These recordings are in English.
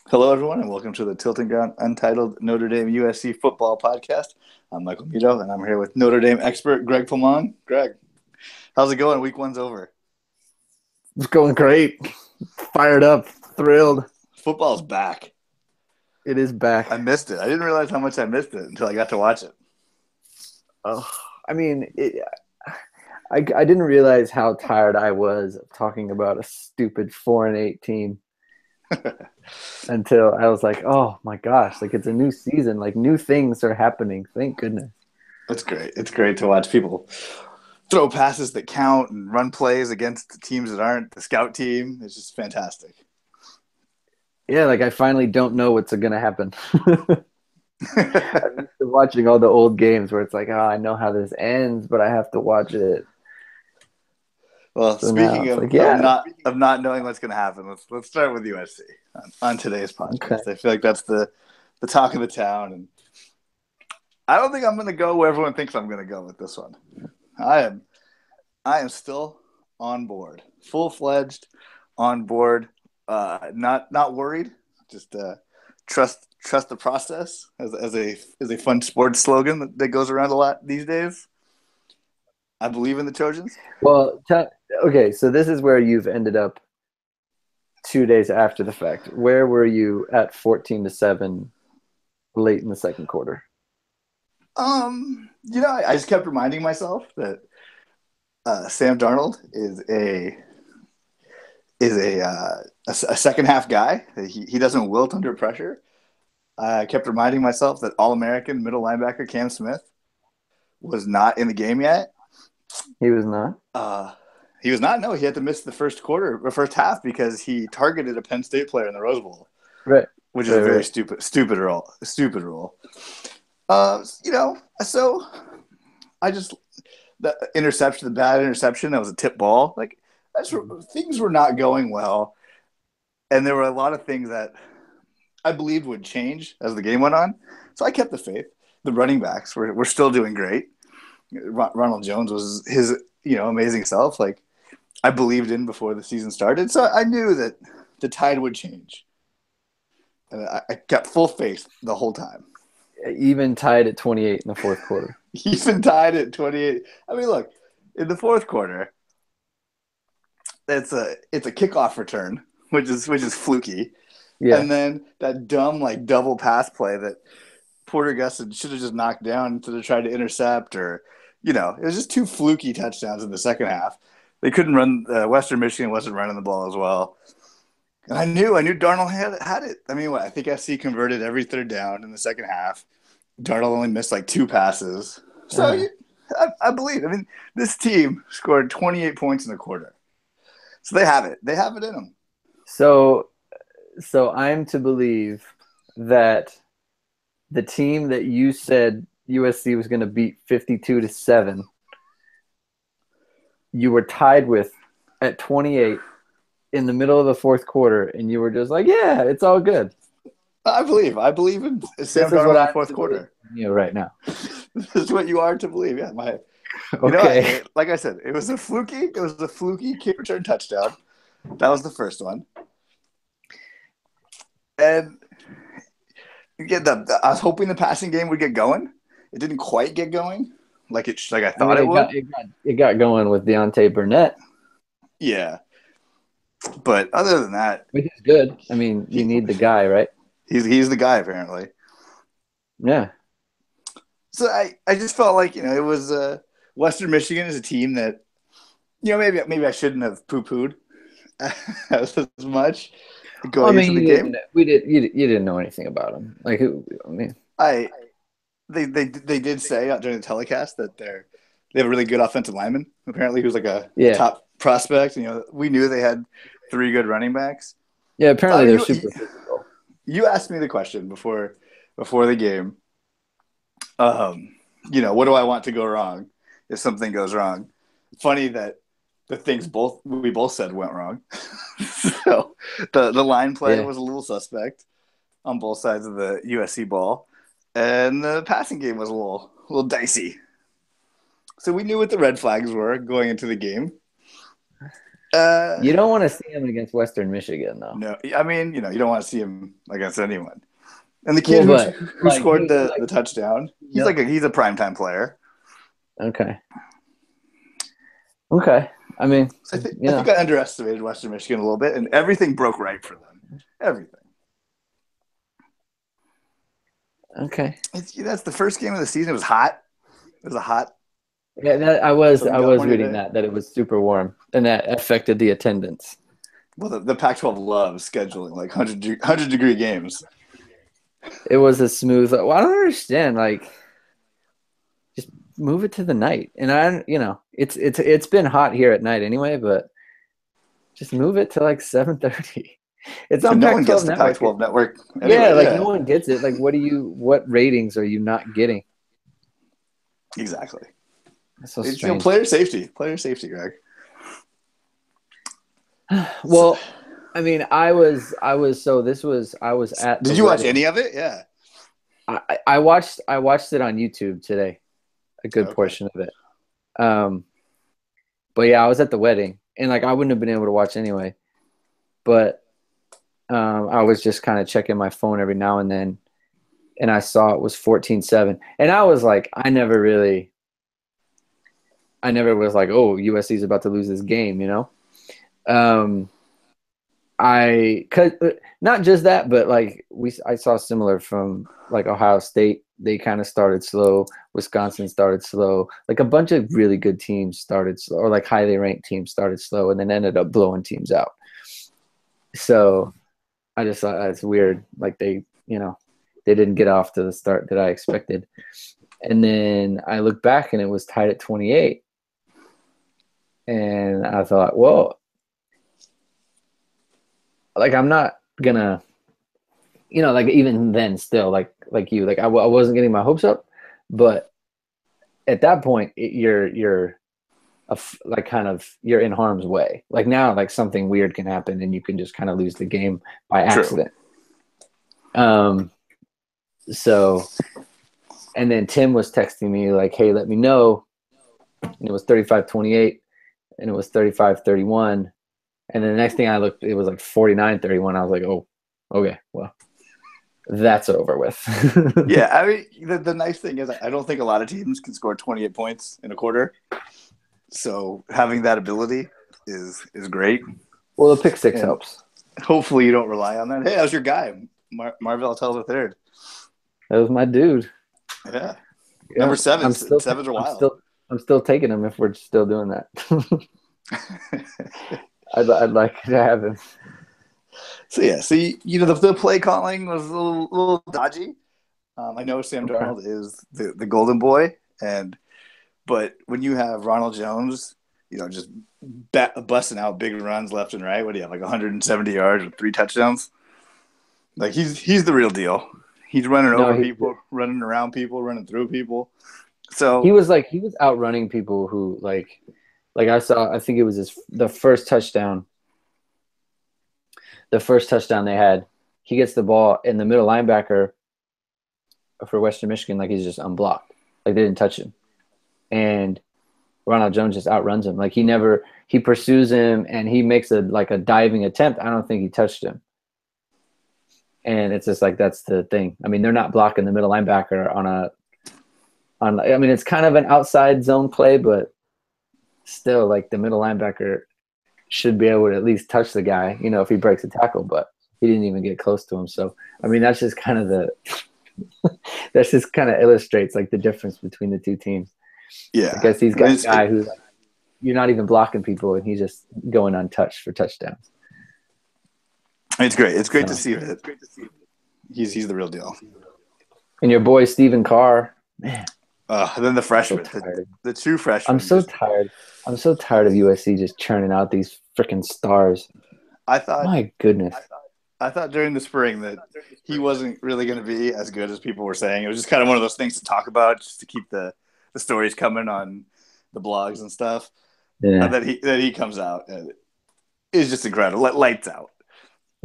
Hello, everyone, and welcome to the Tilting Ground Untitled Notre Dame USC Football Podcast. I'm Michael Mito, and I'm here with Notre Dame expert Greg Pulmon. Greg, how's it going? Week one's over. It's going great. Fired up, thrilled. Football's back. It is back. I missed it. I didn't realize how much I missed it until I got to watch it. Oh, I mean, I didn't realize how tired I was of talking about a stupid 4-8 team until I was like, oh my gosh, like it's a new season, like new things are happening. Thank goodness. It's great. It's great to watch people throw passes that count and run plays against teams that aren't the scout team. It's just fantastic. Yeah, like I finally don't know what's going to happen. I'm used to watching all the old games where it's like, oh, I know how this ends, but I have to watch it. Well, So speaking of, like, yeah. of not knowing what's going to happen, let's start with USC on today's podcast. Okay. I feel like that's the talk of the town, and I don't think I'm going to go where everyone thinks I'm going to go with this one. I am still on board, full-fledged on board. Not worried. Just trust the process as a fun sports slogan that goes around a lot these days. I believe in the Trojans. Well, okay, so this is where you've ended up 2 days after the fact. Where were you at 14-7 late in the second quarter? I just kept reminding myself that Sam Darnold is a second half guy. He doesn't wilt under pressure. I kept reminding myself that All-American middle linebacker Cam Smith was not in the game yet. He was not. He was not. No, he had to miss the first half because he targeted a Penn State player in the Rose Bowl, Right. Which is a very stupid rule. So I just the interception, the bad interception, that was a tip ball. Like things were not going well, and there were a lot of things that I believed would change as the game went on. So I kept the faith. The running backs were still doing great. Ronald Jones was his amazing self. Like I believed in before the season started, so I knew that the tide would change, and I kept full faith the whole time. Even tied at 28 in the fourth quarter. Even tied at 28. I mean, look, in the fourth quarter, it's a kickoff return, which is fluky, Yeah. And then that dumb double pass play that Porter Gustin should have just knocked down instead of trying to intercept, or it was just two fluky touchdowns in the second half. They couldn't run. Western Michigan wasn't running the ball as well, and I knew Darnold had it. I mean, I think SC converted every third down in the second half. Darnold only missed two passes, so I believe. I mean, this team scored 28 points in a quarter, so they have it. They have it in them. So I'm to believe that the team that you said USC was going to beat 52-7, you were tied with at 28 in the middle of the fourth quarter, and you were just like, yeah, it's all good. I believe in Sam Darnold in the fourth quarter. Right now. This is what you are to believe. Yeah, okay. Like I said, it was a fluky kick return touchdown. That was the first one. And I was hoping the passing game would get going. It didn't quite get going like I thought it would. It got going with Deontay Burnett. Yeah. But other than that, which is good. I mean, you need the guy, right? He's the guy apparently. Yeah. So I just felt like, it was Western Michigan is a team that, maybe I shouldn't have poo-pooed as much going into the game. You didn't know anything about them. They did say during the telecast that they have a really good offensive lineman, apparently, who's a top prospect. We knew they had 3 good running backs. Yeah, apparently they're super physical. You asked me the question before the game. What do I want to go wrong if something goes wrong? Funny that the things we both said went wrong. So the line play was a little suspect on both sides of the USC ball, and the passing game was a little dicey. So we knew what the red flags were going into the game. You don't want to see him against Western Michigan, though. No, I mean, you don't want to see him against anyone. And the kid Well, but who like, scored hey, the touchdown, he's no. he's a primetime player. Okay. Okay. I mean, So I think I underestimated Western Michigan a little bit, and everything broke right for them. Everything. Okay. That's the first game of the season. It was hot. It was a hot. Yeah, I was Southern reading Day. that it was super warm and that affected the attendance. Well, the Pac-12 loves scheduling like 100-degree games. It was a smooth. Well, I don't understand. Like, just move it to the night. And it's been hot here at night anyway, but just move it to like 7:30. It's on no Pac-12 one gets the network. Pac-12 network. Anyway, yeah, like no one gets it. Like, what ratings are you not getting? Exactly. That's so it's strange. Player safety, Greg. Well, I mean, I was at. Did you watch any of it? Yeah. I watched it on YouTube today, a good portion of it. But yeah, I was at the wedding, and like I wouldn't have been able to watch anyway. But I was just kind of checking my phone every now and then, and I saw it was 14-7, and I was like, I never was like, oh, USC is about to lose this game, cause not just that, but like I saw similar from like Ohio State. They kind of started slow. Wisconsin started slow. Like a bunch of really good teams started slow, or like highly ranked teams started slow, and then ended up blowing teams out. So I just thought that's weird. Like they didn't get off to the start that I expected. And then I looked back and it was tied at 28. And I thought, well, like I'm not gonna, like even then still like you, like I wasn't getting my hopes up, but at that point you're in harm's way. Like now, like something weird can happen and you can just kind of lose the game by accident. True. So, and then Tim was texting me like, hey, let me know. And it was 35-28 and it was 35-31. And then the next thing I looked, it was like 49-31. I was like, oh, okay, well, that's over with. Yeah, I mean, the nice thing is I don't think a lot of teams can score 28 points in a quarter. So having that ability is great. Well, the pick six helps. Hopefully you don't rely on that. Hey, how's your guy, Marvell Tells III? That was my dude. Yeah. Number 7. Sevens are wild. I'm still taking him if we're still doing that. I'd like to have him. So yeah, the play calling was a little dodgy. I know Sam Darnold is the golden boy, but when you have Ronald Jones, just busting out big runs left and right, what do you have, like 170 yards with 3 touchdowns? Like he's the real deal. He's running over people, running around people, running through people. So he was outrunning people who like I saw. I think it was the first touchdown. The first touchdown they had, he gets the ball in the middle linebacker for Western Michigan, like he's just unblocked, like they didn't touch him, and Ronald Jones just outruns him. Like he pursues him and he makes a diving attempt. I don't think he touched him. And it's just like, that's the thing. I mean, they're not blocking the middle linebacker I mean, it's kind of an outside zone play, but still, like, the middle linebacker should be able to at least touch the guy, if he breaks a tackle, but he didn't even get close to him. So, I mean, that's just kind of that just kind of illustrates like the difference between the two teams. Yeah. I guess he's got a guy who's like, you're not even blocking people and he's just going untouched for touchdowns. It's great. It's great to see that. He's the real deal. And your boy Stephen Carr, man. And then the freshman, the true freshman. I'm so tired. I'm so tired of USC just churning out these freaking stars. My goodness. I thought during the spring that he wasn't really going to be as good as people were saying. It was just kind of one of those things to talk about, just to keep the stories coming on the blogs and stuff. Yeah. And that he comes out and it's just incredible. Lights out.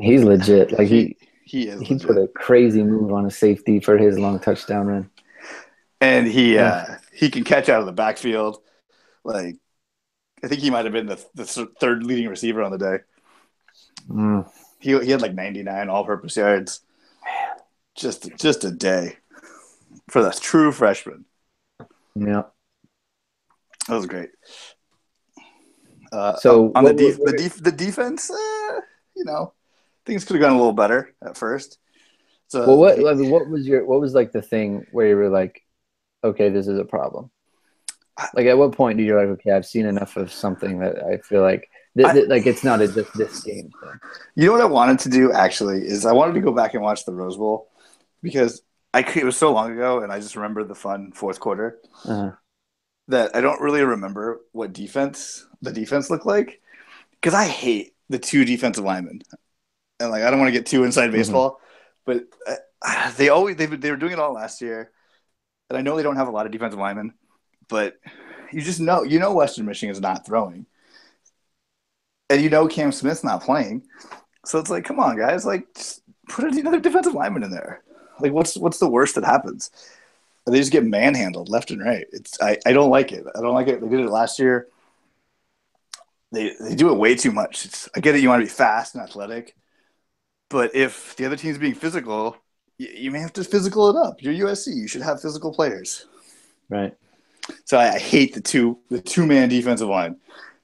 He's legit. Like he is. He put a crazy move on a safety for his long touchdown run. And he can catch out of the backfield. Like I think he might have been the third leading receiver on the day. Mm. He had like 99 all-purpose yards. Just a day for the true freshman. Yeah. That was great. So on the defense, things could have gone a little better at first. So what was like the thing where you were like, okay, this is a problem? Like, at what point do you like, okay, I've seen enough of something that I feel like like it's not just this game thing. You know what I wanted to do actually is I wanted to go back and watch the Rose Bowl because it was so long ago and I just remember the fun fourth quarter that I don't really remember what the defense looked like because I hate the two defensive linemen and like I don't want to get too inside baseball, but they were doing it all last year, and I know they don't have a lot of defensive linemen, but you know Western Michigan is not throwing. And Cam Smith's not playing. So it's like, come on, guys. Like, just put another defensive lineman in there. Like, what's the worst that happens? They just get manhandled left and right. I don't like it. I don't like it. They did it last year. They do it way too much. I get it. You want to be fast and athletic. But if the other team's being physical, you may have to physical it up. You're USC. You should have physical players. Right. So I hate the two-man defensive line.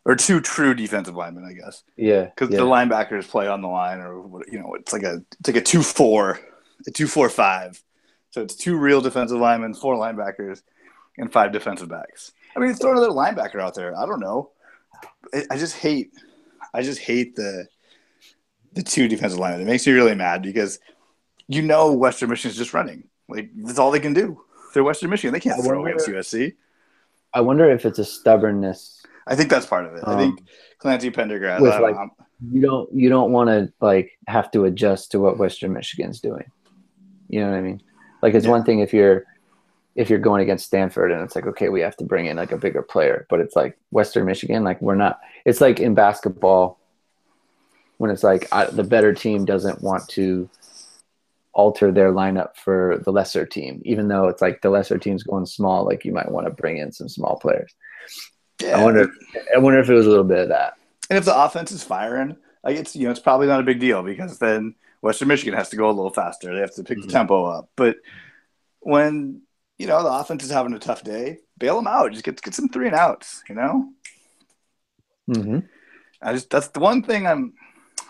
Or two true defensive linemen, I guess. Yeah. Because the linebackers play on the line, or it's like a 2-4, a 2-4-5. So it's two real defensive linemen, 4 linebackers, and 5 defensive backs. I mean, throw another linebacker out there. I don't know. I just hate the two defensive linemen. It makes me really mad because Western Michigan's just running. Like that's all they can do. They're Western Michigan. They can't throw against USC. I wonder if it's a stubbornness. I think that's part of it. I think Clancy Pendergrass. You don't want to like have to adjust to what Western Michigan's doing. You know what I mean? Like it's one thing if you're going against Stanford and it's like, okay, we have to bring in like a bigger player, but it's like Western Michigan, like we're not. It's like in basketball when it's like the better team doesn't want to alter their lineup for the lesser team, even though it's like the lesser team's going small. Like you might want to bring in some small players. Yeah. I wonder if it was a little bit of that. And if the offense is firing, like it's probably not a big deal because then Western Michigan has to go a little faster. They have to pick the tempo up. But when the offense is having a tough day, bail them out. Just get some 3 and outs. Mm-hmm. That's the one thing I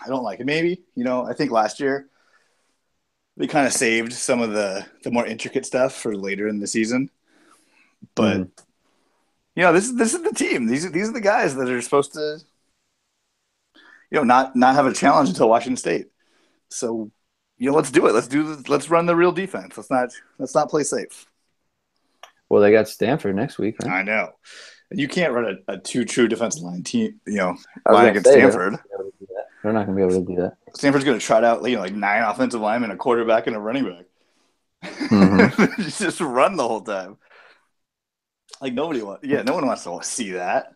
don't like. And maybe I think last year they kind of saved some of the more intricate stuff for later in the season, but. This is the team. These are the guys that are supposed to, not have a challenge until Washington State. So, let's do it. Let's run the real defense. Let's not play safe. Well, they got Stanford next week, right? I know. And you can't run a 2 true defensive line team, line against Stanford. They're not going to be able to do that. Stanford's going to trot out, like 9 offensive linemen, a quarterback, and a running back. Mm-hmm. Just run the whole time. Like no one wants to see that.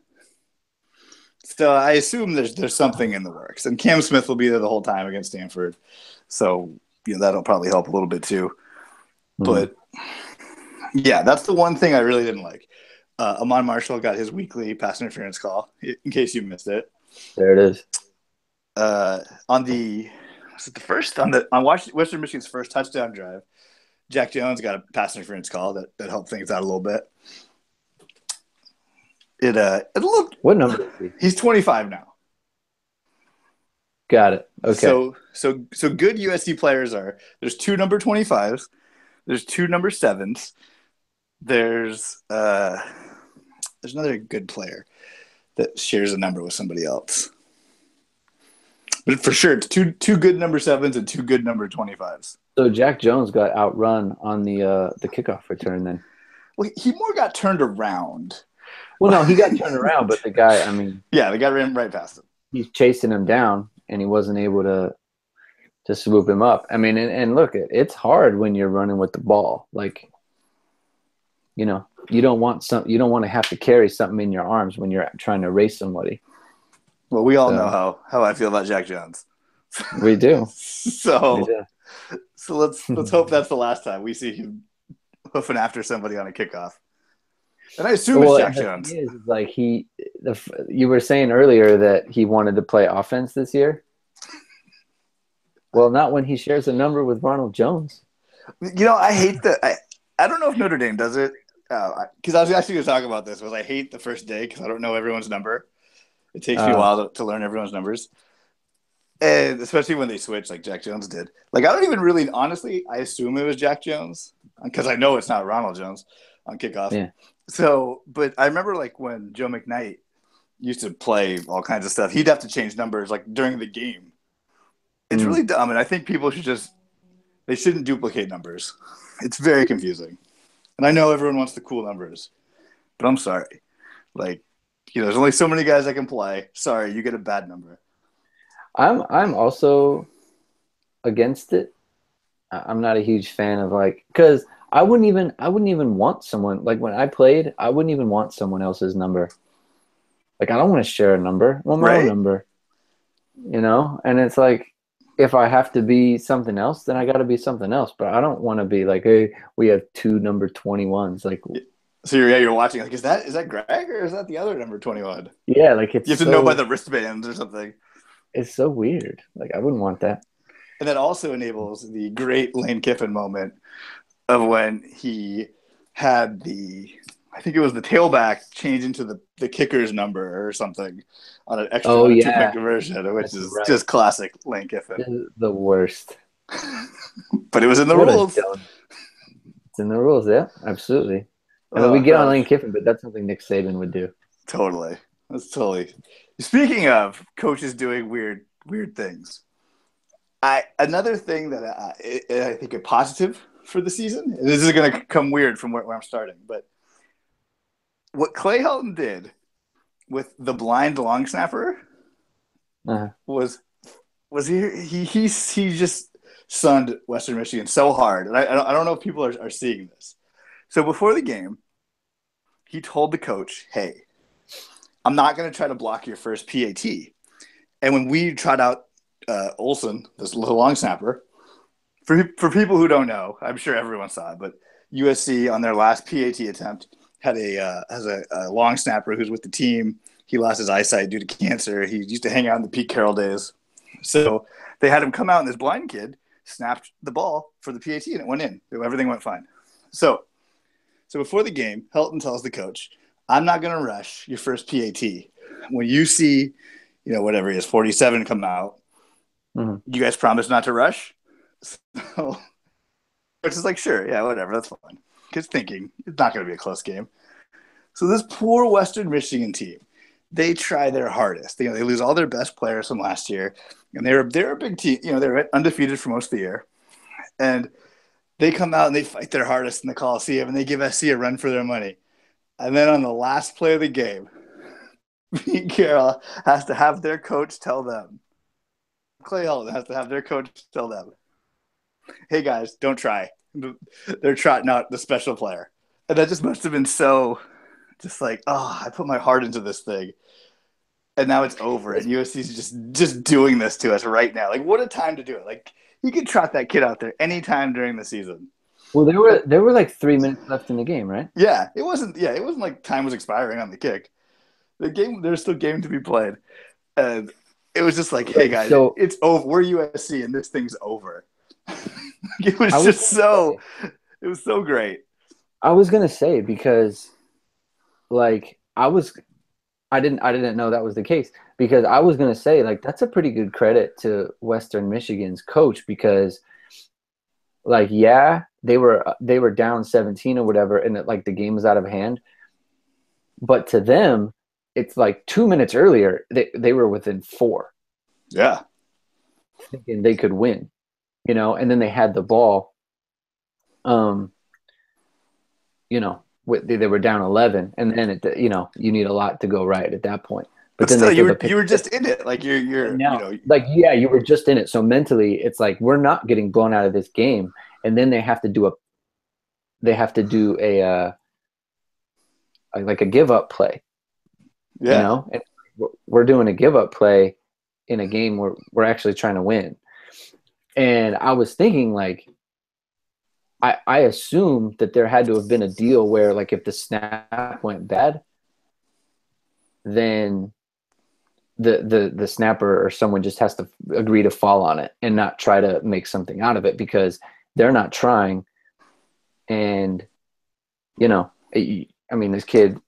So I assume there's something in the works, and Cam Smith will be there the whole time against Stanford, so that'll probably help a little bit too. Mm-hmm. But yeah, that's the one thing I really didn't like. Amon Marshall got his weekly pass interference call. In case you missed it, there it is. On Western Michigan's first touchdown drive, Jack Jones got a pass interference call that helped things out a little bit. It looked. What number is he? He's 25 now. Got it. Okay. So good USC players there's 2 number 25s, there's 2 number 7s, there's another good player that shares a number with somebody else. But for sure, it's two good number 7s and 2 good number 25s. So Jack Jones got outrun on the kickoff return then. Well, he more got turned around. Well, no, he got turned around, but the guy, I mean... Yeah, the guy ran right past him. He's chasing him down, and he wasn't able to swoop him up. I mean, and look, it's hard when you're running with the ball. Like, you don't want to have to carry something in your arms when you're trying to race somebody. Well, we all know how I feel about Jack Jones. We do. So let's hope that's the last time we see him hoofing after somebody on a kickoff. And I assume it's Jack Jones. Is like you were saying earlier that he wanted to play offense this year. Well, not when he shares a number with Ronald Jones. I hate I don't know if Notre Dame does it because I was actually going to talk about this. Was I hate the first day because I don't know everyone's number. It takes me a while to learn everyone's numbers, and especially when they switch, like Jack Jones did. Like I don't even really, honestly, I assume it was Jack Jones because I know it's not Ronald Jones on kickoff. Yeah. So, but I remember like when Joe McKnight used to play all kinds of stuff, he'd have to change numbers like during the game. It's really dumb, and I think people they shouldn't duplicate numbers. It's very confusing. And I know everyone wants the cool numbers, but I'm sorry. Like, there's only so many guys that can play. Sorry, you get a bad number. I'm also against it. I'm not a huge fan of because I wouldn't even want someone like when I played. I wouldn't even want someone else's number. Like I don't want to share a number. I want my own number. And it's like if I have to be something else, then I got to be something else. But I don't want to be like, hey, we have 2 number 21s. Like, so you're watching. Like, is that Greg or is that the other number 21? Yeah, like you have to know by the wristbands or something. It's so weird. Like I wouldn't want that. And that also enables the great Lane Kiffin moment of when he had I think it was the tailback change into the kicker's number or something on an extra two-point conversion, which is just classic Lane Kiffin. This is the worst. But it was in the rules. It's in the rules, yeah, absolutely. I mean, we get on Lane Kiffin, but that's something Nick Saban would do. Totally. That's totally. Speaking of coaches doing weird things, another thing that I think a positive for the season, and this is going to come weird from where I'm starting, but what Clay Helton did with the blind long snapper was he just sunned Western Michigan so hard, and I don't know if people are seeing this. So before the game, he told the coach, "Hey, I'm not going to try to block your first PAT." And when we tried out Olsen, this little long snapper, for people who don't know, I'm sure everyone saw it, but USC on their last PAT attempt has a long snapper who's with the team. He lost his eyesight due to cancer. He used to hang out in the Pete Carroll days. So they had him come out, and this blind kid snapped the ball for the PAT, and it went in. Everything went fine. So before the game, Helton tells the coach, "I'm not going to rush your first PAT. When you see, whatever it is, 47 come out, you guys promise not to rush?" So which is like, sure, yeah, whatever, that's fine. Kid's thinking it's not going to be a close game. So this poor Western Michigan team, they try their hardest. They lose all their best players from last year, and they're a big team. They're undefeated for most of the year, and they come out and they fight their hardest in the Coliseum, and they give SC a run for their money. And then on the last play of the game, Pete Carroll has to have their coach tell them. Clay Helton has to have their coach tell them, "Hey guys, don't try. They're trotting out the special player." And that just must have been so just like, I put my heart into this thing. And now it's over. And USC's just doing this to us right now. Like, what a time to do it. Like, you could trot that kid out there anytime during the season. Well, there were like 3 minutes left in the game, right? Yeah. It wasn't like time was expiring on the kick. There's still game to be played. And it was just like, hey guys, it's over. We're USC and this thing's over. It was so great. I was gonna say because, like, I didn't know that was the case because I was gonna say like that's a pretty good credit to Western Michigan's coach because, like, yeah, they were down 17 or whatever, and the game was out of hand, but to them, it's like 2 minutes earlier they were within 4. Yeah, thinking they could win. And then they had the ball. They were down 11, and then you need a lot to go right at that point. But then still, you were just in it, like you're you were just in it. So mentally, it's like we're not getting blown out of this game, and then they have to do a give up play. Yeah, and we're doing a give up play in a game where we're actually trying to win. And I was thinking, like, I assumed that there had to have been a deal where, like, if the snap went bad, then the snapper or someone just has to agree to fall on it and not try to make something out of it because they're not trying. And, you know, I mean, this kid,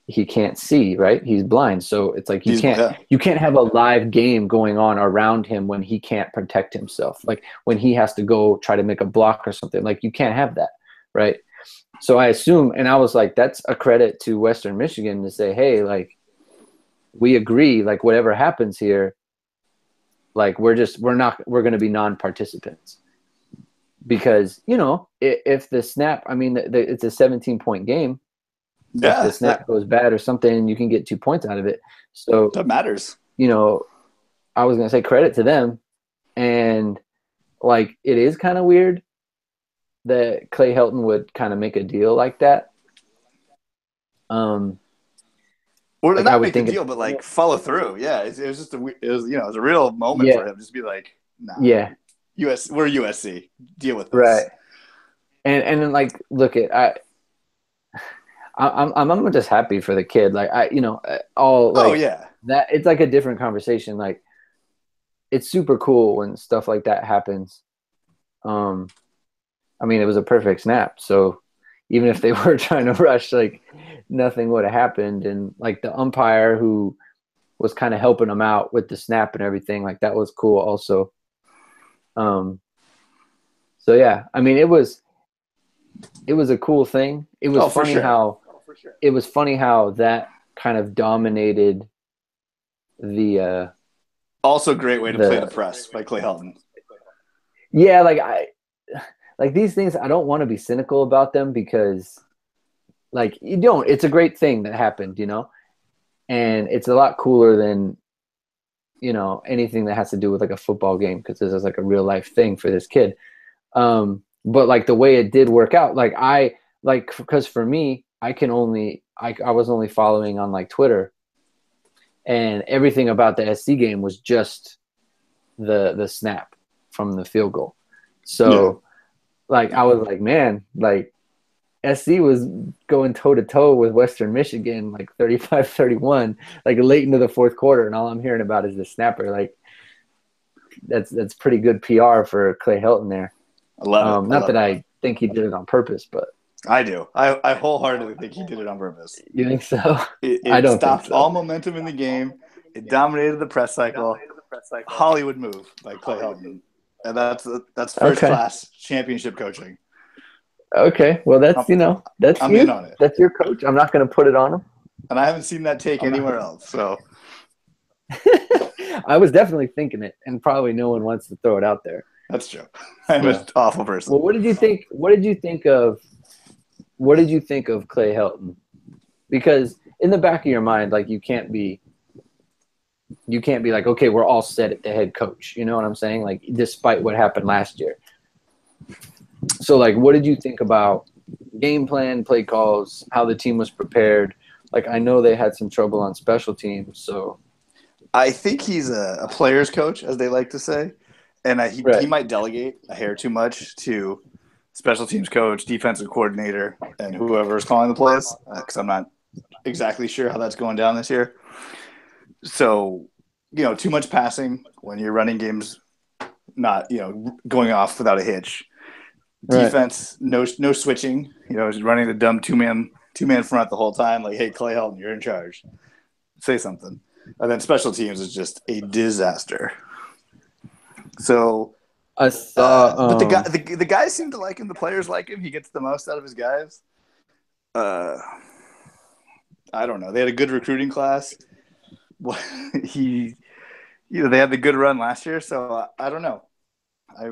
he can't see, right? He's blind. So it's like you can't have a live game going on around him when he can't protect himself. Like when he has to go try to make a block or something, like you can't have that, right? So I assume, and I was like, that's a credit to Western Michigan to say, hey, like, we agree, like whatever happens here, like we're going to be non-participants. Because, you know, if the snap, I mean, it's a 17-point game. Yeah, if the snap goes bad or something, you can get 2 points out of it. So that matters. You know, I was going to say credit to them. And, like, it is kind of weird that Clay Helton would kind of make a deal like that. Or like, not make a deal, but, like, follow through. Yeah, it was just it was a real moment for him. Just be like, nah. Yeah. We're USC. Deal with this. Right. And then, like, look at I'm just happy for the kid. Like that it's like a different conversation. Like it's super cool when stuff like that happens. I mean, it was a perfect snap. So even if they were trying to rush, like nothing would have happened. And like the umpire who was kind of helping them out with the snap and everything, like that was cool also. So yeah, I mean, it was a cool thing. It was it was funny how that kind of dominated the also great way to play the press by Clay Helton. Yeah, like these things, I don't want to be cynical about them because like you don't. It's a great thing that happened, you know? And it's a lot cooler than, you know, anything that has to do with like a football game because this is like a real life thing for this kid. But like the way it did work out, because for me, I was only following on like Twitter, and everything about the SC game was just the snap from the field goal. So like I was like, man, like SC was going toe to toe with Western Michigan, like 35-31, like late into the fourth quarter. And all I'm hearing about is the snapper. Like that's pretty good PR for Clay Helton there. I love it. Not that I think he did it on purpose, but I do. I wholeheartedly think he did it on purpose. You think so? I don't stopped all momentum in the game. It dominated the press cycle. Hollywood move by Clay Helton. And that's first class championship coaching. Okay. Well, that's I'm in on it. That's your coach. I'm not going to put it on him. And I haven't seen that take anywhere else. So I was definitely thinking it, and probably no one wants to throw it out there. That's true. I'm an awful person. Well, what did you think of Clay Helton? Because in the back of your mind, like you can't be like, okay, we're all set at the head coach. You know what I'm saying? Like, despite what happened last year. So, like, what did you think about game plan, play calls, how the team was prepared? Like, I know they had some trouble on special teams, so. I think he's a player's coach, as they like to say. And he might delegate a hair too much to special teams coach, defensive coordinator, and whoever is calling the plays, because I'm not exactly sure how that's going down this year. So, you know, too much passing when you're running games, not, you know, going off without a hitch. Defense, no switching. You know, just running the dumb two-man front the whole time. Like, hey, Clay Helton, you're in charge. Say something. And then special teams is just a disaster. So, but the guys seem to like him. The players like him. He gets the most out of his guys. I don't know. They had a good recruiting class. They had the good run last year. So I don't know. I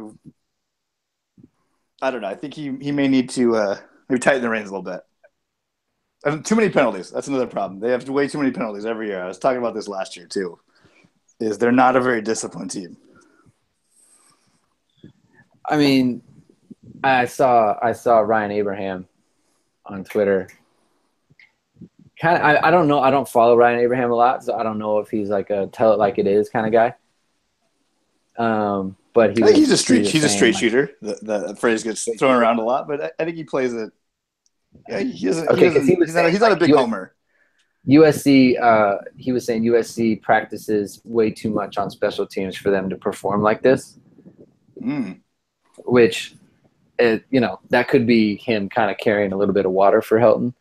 don't know. I think he may need to maybe tighten the reins a little bit. Too many penalties. That's another problem. They have way too many penalties every year. I was talking about this last year too. They're not a very disciplined team. I mean, I saw Ryan Abraham on Twitter. I don't know. I don't follow Ryan Abraham a lot, so I don't know if he's like a tell it like it is kind of guy. But he's a straight shooter. The phrase gets thrown around a lot, but I think he plays it. Yeah, he's not a big homer. USC, he was saying USC practices way too much on special teams for them to perform like this, which, that could be him kind of carrying a little bit of water for Helton.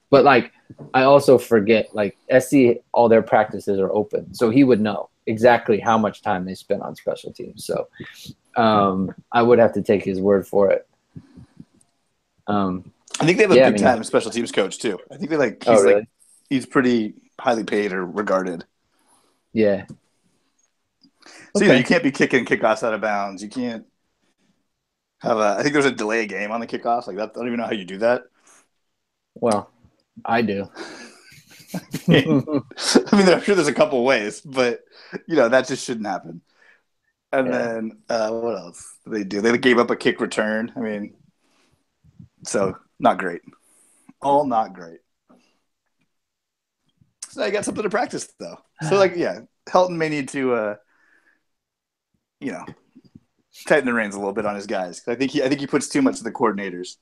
But, I also forget, SC, all their practices are open, so he would know exactly how much time they spent on special teams. So I would have to take his word for it. I think they have a big time special teams coach too. I think really? He's pretty highly paid or regarded. Yeah. So you can't be kicking kickoffs out of bounds. You can't have I think there's a delay game on the kickoffs. I don't even know how you do that. Well, I do. I'm sure there's a couple of ways, but that just shouldn't happen. And then what else did they do? They gave up a kick return. So not great. All not great. So I got something to practice though. So Helton may need to tighten the reins a little bit on his guys. I think he puts too much to the coordinators.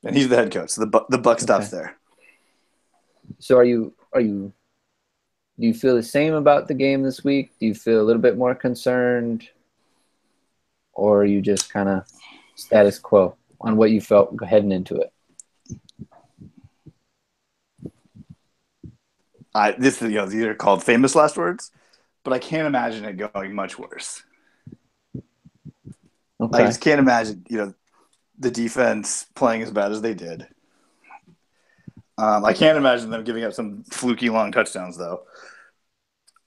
And he's the head coach. So the buck stops there. So do you feel the same about the game this week? Do you feel a little bit more concerned? Or are you just kind of status quo on what you felt heading into it? These are called famous last words, but I can't imagine it going much worse. Okay. I just can't imagine, the defense playing as bad as they did. I can't imagine them giving up some fluky long touchdowns, though.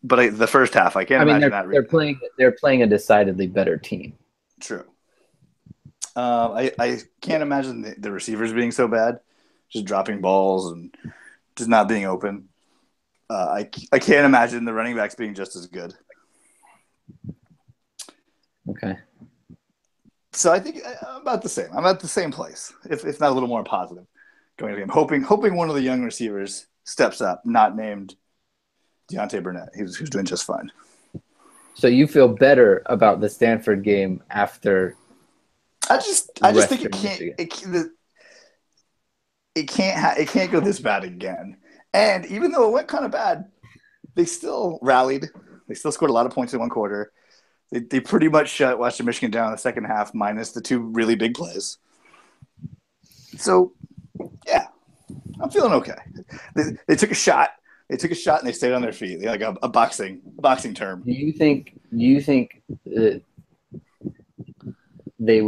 But the first half, I can't imagine that. They're playing a decidedly better team. True. I can't imagine the receivers being so bad, just dropping balls and just not being open. I can't imagine the running backs being just as good. Okay. So I think I'm about the same. I'm at the same place, if not a little more positive going into the game. Hoping one of the young receivers steps up, not named Deontay Burnett, who's doing just fine. So you feel better about the Stanford game after? I just think it can't go this bad again. And even though it went kind of bad, they still rallied. They still scored a lot of points in one quarter. They pretty much shut Western Michigan down in the second half, minus the two really big plays. So, yeah, I'm feeling okay. They took a shot. They took a shot and they stayed on their feet. They a boxing term. Do you think that they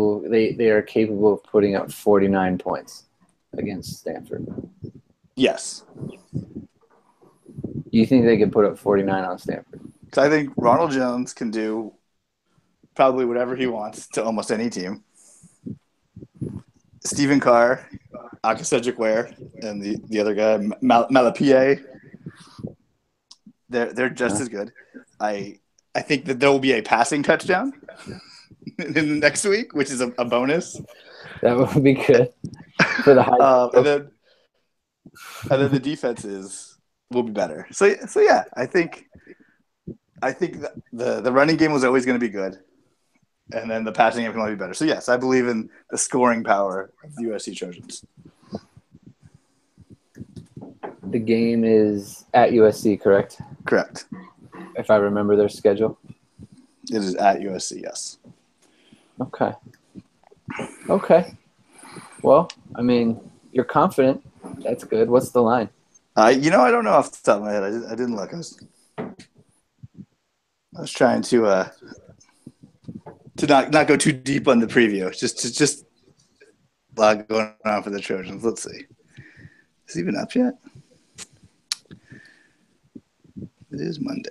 are capable of putting up 49 points against Stanford? Yes. Do you think they could put up 49 on Stanford? Because I think Ronald Jones can do probably whatever he wants to almost any team. Stephen Carr, Akasedrick Ware, and the other guy, Malapie, they're just as good. I think that there will be a passing touchdown in next week, which is a bonus. That would be good for the high. And then the defenses will be better. So yeah, I think the running game was always going to be good, and then the passing game can only be better. So yes, I believe in the scoring power of the USC Trojans. The game is at USC, correct? Correct. If I remember their schedule. It is at USC, yes. Okay. Well, you're confident. That's good. What's the line? I don't know off the top of my head. I didn't look. I was trying to not go too deep on the preview. Just a lot going on for the Trojans. Let's see. Is he even up yet? It is Monday.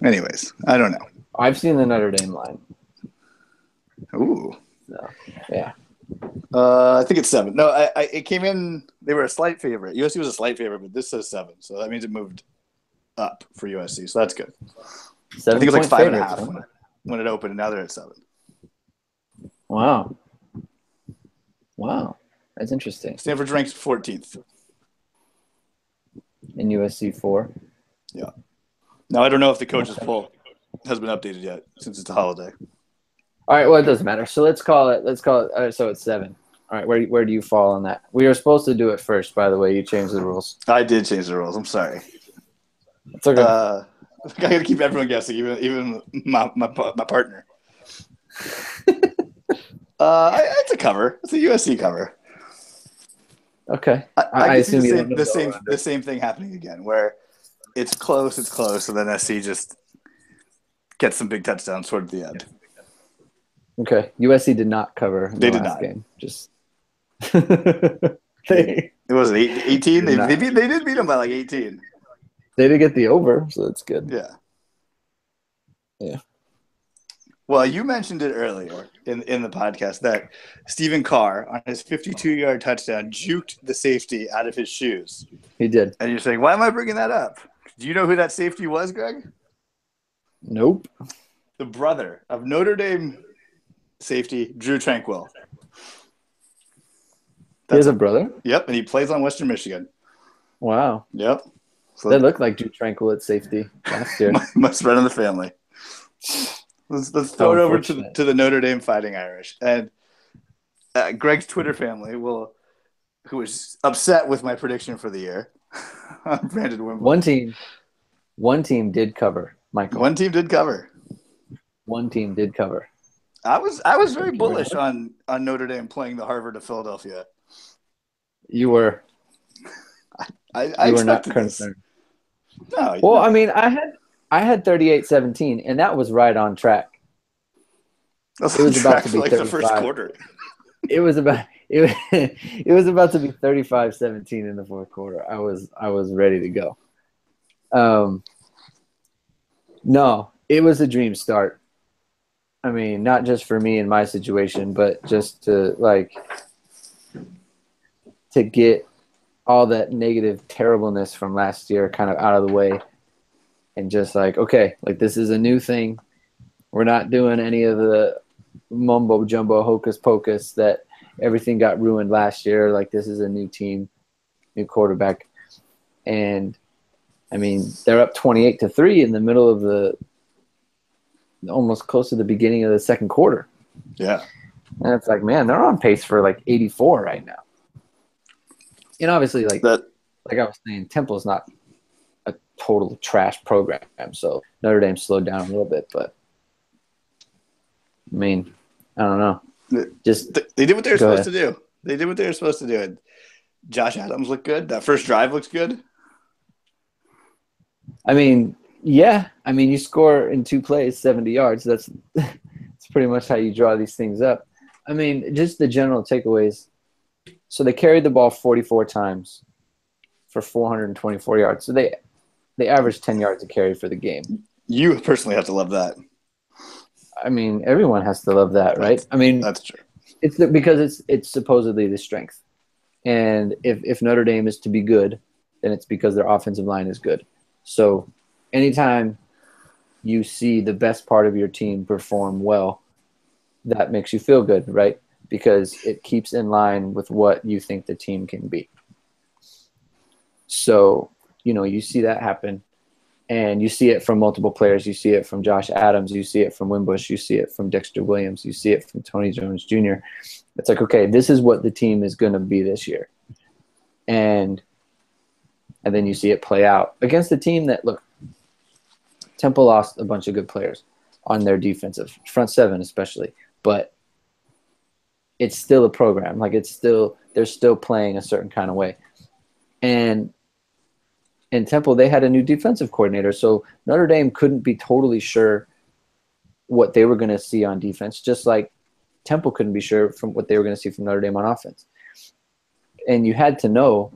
Anyways, I don't know. I've seen the Notre Dame line. Ooh. So, yeah. I think it's 7. No, it came in. They were a slight favorite. USC was a slight favorite, but this says 7, so that means it moved up for USC. So that's good. I think it was like 5.5 when it opened, and now they're at 7. Wow, that's interesting. Stanford's ranked 14th. In USC 4. Yeah. Now I don't know if the coach's poll has been updated yet since it's a holiday. All right. Well, it doesn't matter. So let's call it. So it's 7. All right, where do you fall on that? We were supposed to do it first, by the way. You changed the rules. I did change the rules. I'm sorry. It's okay. I got to keep everyone guessing, even my partner. It's a cover. It's a USC cover. Okay. I assume you don't know the same thing happening again, where it's close, and then SC just gets some big touchdowns toward the end. Okay. USC did not cover in the last game. Just it was 18. They did beat them by like 18. They did get the over, so that's good. Yeah. Yeah. Well, you mentioned it earlier in the podcast that Stephen Carr, on his 52-yard touchdown, juked the safety out of his shoes. He did. And you're saying, why am I bringing that up? Do you know who that safety was, Greg? Nope. The brother of Notre Dame safety Drew Tranquill. He has a brother? Yep, and he plays on Western Michigan. Wow. Yep. So they looked like Drew Tranquill at safety last year. Must run in the family. Let's throw it over to the Notre Dame Fighting Irish. And Greg's Twitter family who was upset with my prediction for the year. Brandon Wimble. One team did cover, Michael. One team did cover. One team did cover. I was very bullish on Notre Dame playing the Harvard of Philadelphia. You were. I were not concerned. No. Well, I mean, I had 38-17, and that was right on track. It was about to be like 35. The first quarter. It was about to be 35-17 in the fourth quarter. I was ready to go. No, it was a dream start. I mean, not just for me in my situation, but just to get all that negative terribleness from last year kind of out of the way, and just okay, this is a new thing. We're not doing any of the mumbo jumbo hocus pocus that everything got ruined last year. This is a new team, new quarterback. And I mean, they're up 28-3 in the middle of the almost close to the beginning of the second quarter. Yeah. And it's man, they're on pace for 84 right now. And obviously that, I was saying, Temple's not a total trash program. So Notre Dame slowed down a little bit, but I mean, I don't know. Just they did what they were supposed to do. They did what they were supposed to do. And Josh Adams looked good. That first drive looks good. I mean, yeah. I mean, you score in 2 plays, 70 yards. That's pretty much how you draw these things up. I mean, just the general takeaways. So they carried the ball 44 times for 424 yards. So they averaged 10 yards a carry for the game. You personally have to love that. I mean, everyone has to love that, right? I mean, that's true. It's because it's supposedly the strength. And if Notre Dame is to be good, then it's because their offensive line is good. So anytime you see the best part of your team perform well, that makes you feel good, right? Because it keeps in line with what you think the team can be. So, you see that happen. And you see it from multiple players. You see it from Josh Adams. You see it from Wimbush. You see it from Dexter Williams. You see it from Tony Jones Jr. It's okay, this is what the team is going to be this year. And then you see it play out against a team that, look, Temple lost a bunch of good players on their defensive, front seven especially. But it's still a program. They're still playing a certain kind of way. And in Temple, they had a new defensive coordinator, so Notre Dame couldn't be totally sure what they were going to see on defense, just like Temple couldn't be sure from what they were going to see from Notre Dame on offense. And you had to know,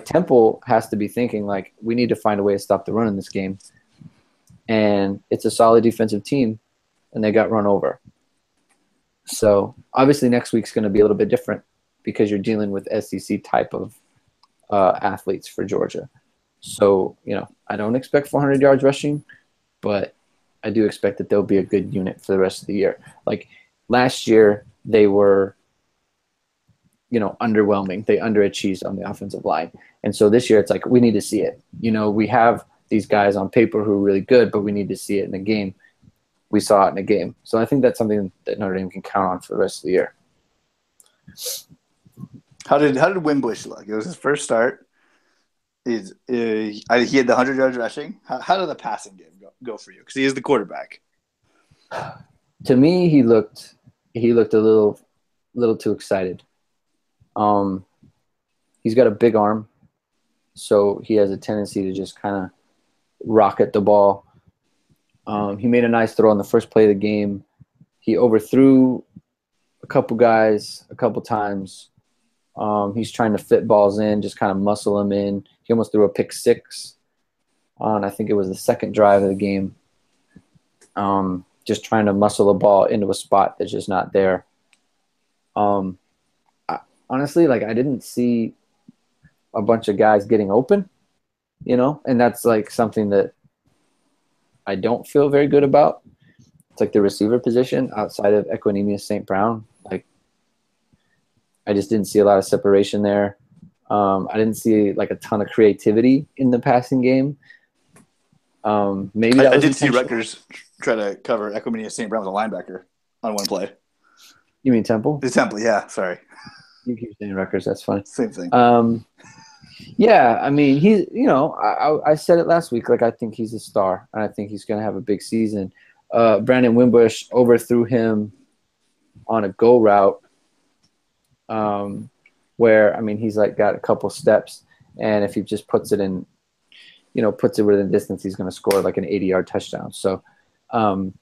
Temple has to be thinking, we need to find a way to stop the run in this game. And it's a solid defensive team, and they got run over. So obviously next week's going to be a little bit different because you're dealing with SEC type of athletes for Georgia. So, I don't expect 400 yards rushing, but I do expect that they'll be a good unit for the rest of the year. Last year, they were, underwhelming. They underachieved on the offensive line. And so this year, it's we need to see it. We have these guys on paper who are really good, but we need to see it in the game. We saw it in the game. So I think that's something that Notre Dame can count on for the rest of the year. How did Wimbush look? It was his first start. He had the 100 yards rushing. How did the passing game go for you? Because he is the quarterback. To me, he looked a little too excited. He's got a big arm, so he has a tendency to just kind of rocket the ball. He made a nice throw on the first play of the game. He overthrew a couple guys a couple times. He's trying to fit balls in, just kind of muscle them in. He almost threw a pick six on, I think it was the second drive of the game. Just trying to muscle a ball into a spot that's just not there. Honestly, like, I didn't see a bunch of guys getting open, and that's like something that I don't feel very good about. It's like the receiver position outside of Equanimeous St. Brown. Like, I just didn't see a lot of separation there. I didn't see like a ton of creativity in the passing game. Maybe that I was did see intentional. Rutgers try to cover Equanimeous St. Brown with a linebacker on one play. You mean Temple? The Temple, yeah. Sorry, You keep saying Rutgers. That's funny. same thing. Yeah, I mean, he's, I said it last week, like, I think he's a star, and I think he's going to have a big season. Brandon Wimbush overthrew him on a go route where, I mean, he's like got a couple steps, and if he just puts it in, puts it within distance, he's going to score like an 80-yard touchdown. So, that's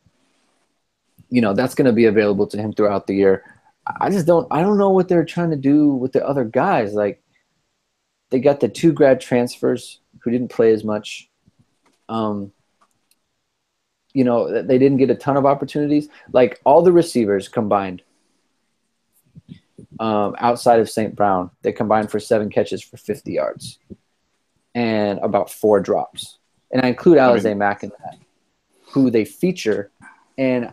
going to be available to him throughout the year. I don't know what they're trying to do with the other guys. Like, they got the 2 grad transfers who didn't play as much. They didn't get a ton of opportunities. Like, all the receivers combined, outside of St. Brown, they combined for 7 catches for 50 yards and about 4 drops. And I include Alize Mack in that, who they feature. And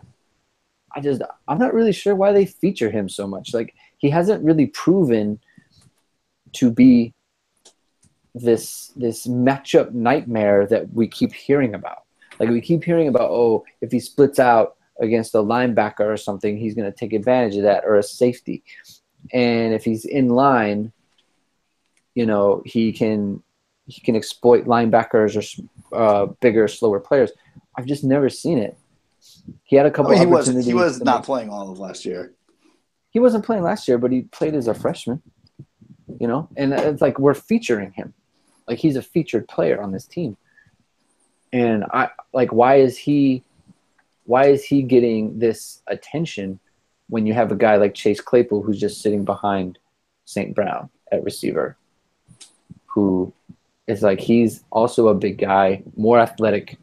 I'm not really sure why they feature him so much. Like, he hasn't really proven to be this matchup nightmare that we keep hearing about. Like, we keep hearing about, if he splits out against a linebacker or something, he's going to take advantage of that, or a safety. And if he's in line, he can exploit linebackers or bigger, slower players. I've just never seen it. He had a couple opportunities. He was not playing all of last year. He wasn't playing last year, but he played as a freshman, and it's like, we're featuring him. Like, he's a featured player on this team. And why is he getting this attention when you have a guy like Chase Claypool, who's just sitting behind St. Brown at receiver, who is like, he's also a big guy, more athletic,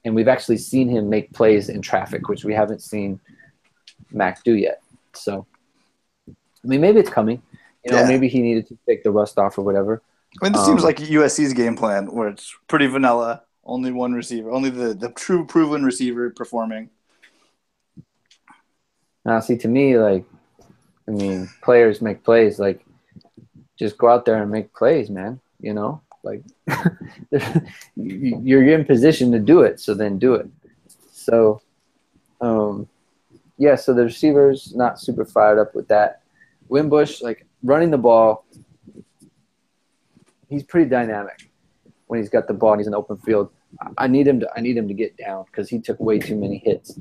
and we've actually seen him make plays in traffic, which we haven't seen Mac do yet. So, I mean, maybe it's coming. Maybe he needed to take the rust off or whatever. I mean, this seems like USC's game plan, where it's pretty vanilla. Only one receiver, only the true proven receiver performing. Now, see, to me, like, I mean, players make plays. Like, just go out there and make plays, man. Like, you're in position to do it, so then do it. So, so the receivers, not super fired up with that. Wimbush, like, running the ball, he's pretty dynamic when he's got the ball and he's in the open field. I need him to get down, because he took way too many hits.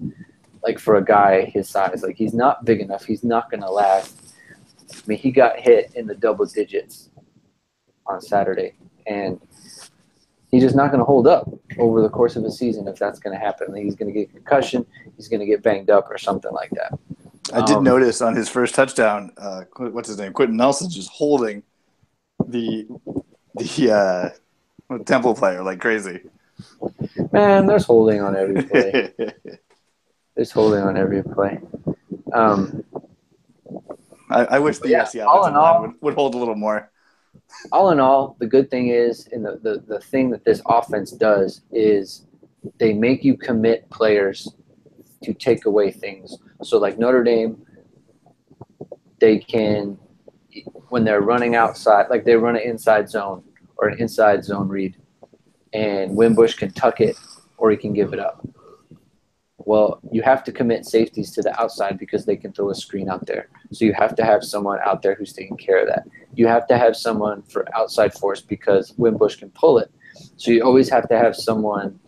Like, for a guy his size, like, he's not big enough. He's not going to last. I mean, he got hit in the double digits on Saturday, and he's just not going to hold up over the course of a season if that's going to happen. He's going to get concussion. He's going to get banged up or something like that. I did notice on his first touchdown, what's his name? Quentin Nelson's just holding the Temple player like crazy. Man, there's holding on every play. There's holding on every play. I wish the USC offensive line would hold a little more. All in all, the good thing is, and the thing that this offense does is they make you commit players to take away things. So, like Notre Dame, they can, when they're running outside, like they run an inside zone or an inside zone read, and Wimbush can tuck it or he can give it up. Well, you have to commit safeties to the outside because they can throw a screen out there. So you have to have someone out there who's taking care of that. You have to have someone for outside force because Wimbush can pull it. So you always have to have someone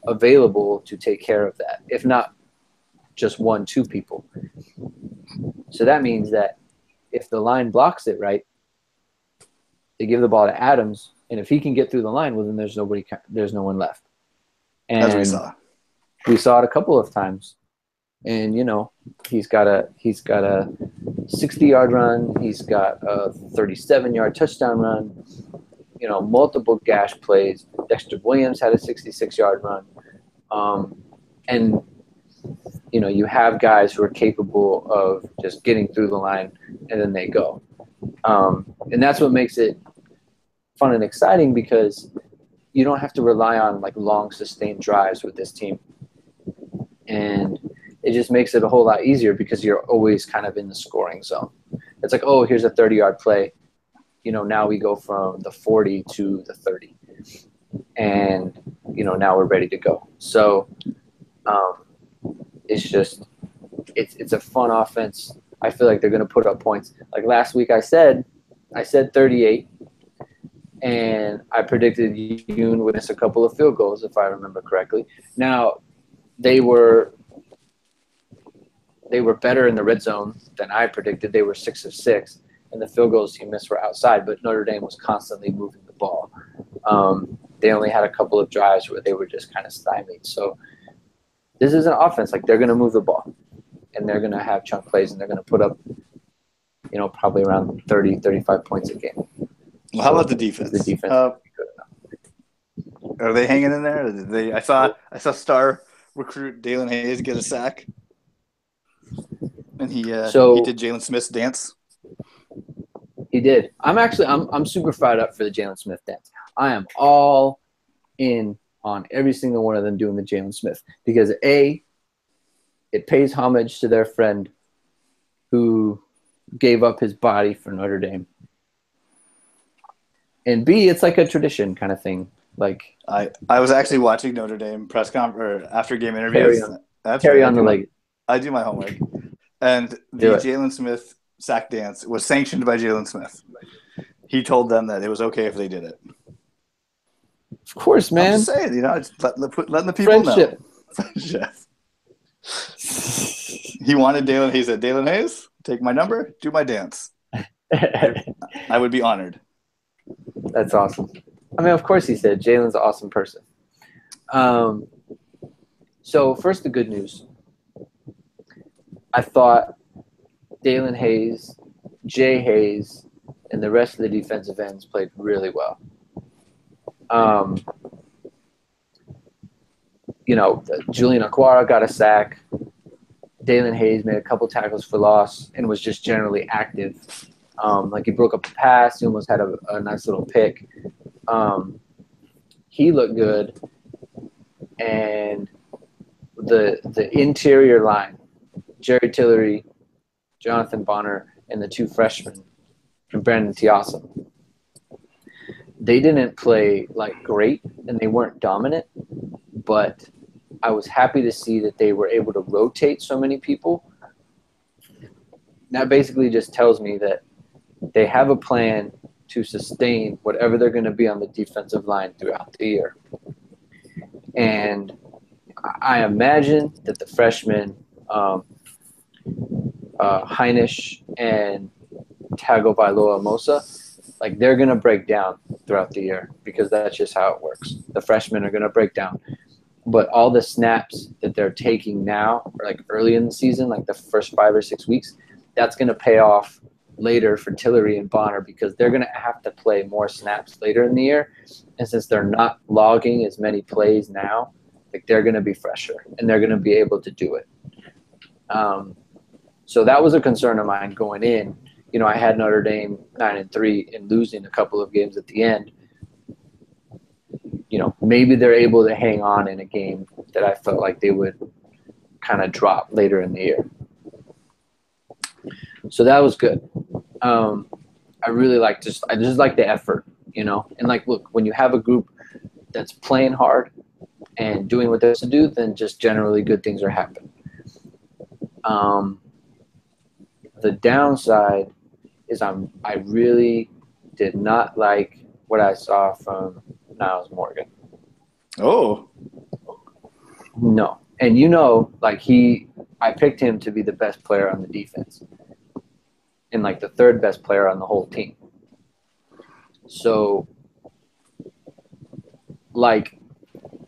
available to take care of that, if not just 1, 2 people. So that means that if the line blocks it right, they give the ball to Adams, and if he can get through the line, well, then there's no one left. And as we saw. We saw it a couple of times. And, you know, he's got a 60-yard run. He's got a 37-yard touchdown run, you know, multiple gash plays. Dexter Williams had a 66-yard run. And, you know, you have guys who are capable of just getting through the line, and then they go. And that's what makes it fun and exciting, because you don't have to rely on like long sustained drives with this team. And it just makes it a whole lot easier because you're always kind of in the scoring zone. It's like, oh, here's a 30-yard play. You know, now we go from the 40 to the 30. And, you know, now we're ready to go. So it's just, it's a fun offense. I feel like they're going to put up points. Like last week I said 38. And I predicted Yoon would miss a couple of field goals, if I remember correctly. Now, they were better in the red zone than I predicted. They were 6 of 6, and the field goals he missed were outside, but Notre Dame was constantly moving the ball. They only had a couple of drives where they were just kind of stymied. So this is an offense. Like, they're going to move the ball, and they're going to have chunk plays, and they're going to put up, you know, probably around 30, 35 points a game. Well, how about the defense? The defense are they hanging in there? I saw star recruit Dalen Hayes get a sack, and he did Jalen Smith's dance. He did. I'm super fired up for the Jalen Smith dance. I am all in on every single one of them doing the Jalen Smith because A, it pays homage to their friend who gave up his body for Notre Dame. And B, it's like a tradition kind of thing. Like I was actually watching Notre Dame press conference after game interviews. Carry on the leg. I do my homework, and the Jalen Smith sack dance was sanctioned by Jalen Smith. He told them that it was okay if they did it. Of course, man. I'm just saying, you know, just letting the people know. Friendship. He wanted Dalen. He said, "Dalen Hayes, take my number, do my dance." I would be honored. That's awesome. I mean, of course he said. Jalen's an awesome person. So first, the good news. I thought Dalen Hayes, Jay Hayes, and the rest of the defensive ends played really well. You know, Julian Aquara got a sack. Dalen Hayes made a couple tackles for loss and was just generally active. Like he broke up a pass. He almost had a nice little pick. He looked good. And the interior line, Jerry Tillery, Jonathan Bonner, and the 2 freshmen from Brandon Tiasa, they didn't play like great and they weren't dominant, but I was happy to see that they were able to rotate so many people. That basically just tells me that they have a plan to sustain whatever they're going to be on the defensive line throughout the year. And I imagine that the freshmen, Heinisch and Tagovailoa Mosa, like they're going to break down throughout the year because that's just how it works. The freshmen are going to break down. But all the snaps that they're taking now, or like early in the season, like the first 5 or 6 weeks, that's going to pay off later for Tillery and Bonner because they're going to have to play more snaps later in the year. And since they're not logging as many plays now, like they're going to be fresher and they're going to be able to do it. So that was a concern of mine going in. You know, I had Notre Dame 9-3 and losing a couple of games at the end. You know, maybe they're able to hang on in a game that I felt like they would kind of drop later in the year. So that was good. I really I just like the effort, you know. And like, look, when you have a group that's playing hard and doing what they're supposed to do, then just generally good things are happening. The downside is I really did not like what I saw from Niles Morgan. Oh. No. And like I picked him to be the best player on the defense and like the third best player on the whole team. So like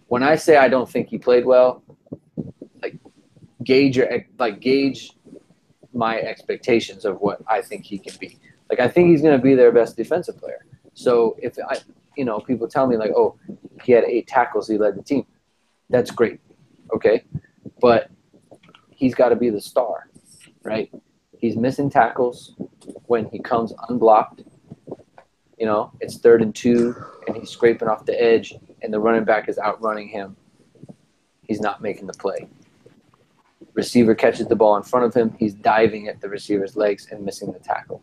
when I say I don't think he played well, like gauge my expectations of what I think he can be. Like I think he's going to be their best defensive player. So if people tell me like, oh, he had 8 tackles, he led the team. That's great. Okay. But he's got to be the star, right? He's missing tackles when he comes unblocked. It's 3rd and 2 and he's scraping off the edge and the running back is outrunning him. He's not making the play. Receiver catches the ball in front of him. He's diving at the receiver's legs and missing the tackle.